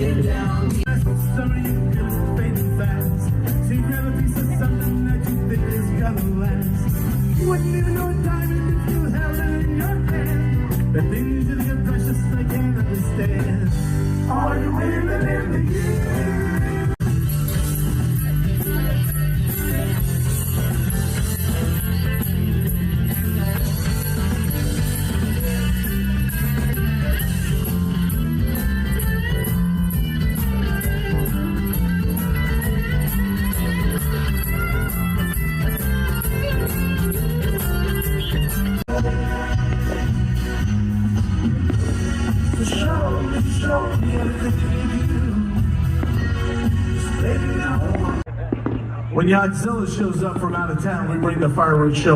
it down. Some of you feel fading fast. So you grab a piece of something that you think is gonna last. You wouldn't even know a diamond if you held it in your hand. The things that get precious they can't understand. Are you living in the year? When Godzilla shows up from out of town, we bring the fireworks show.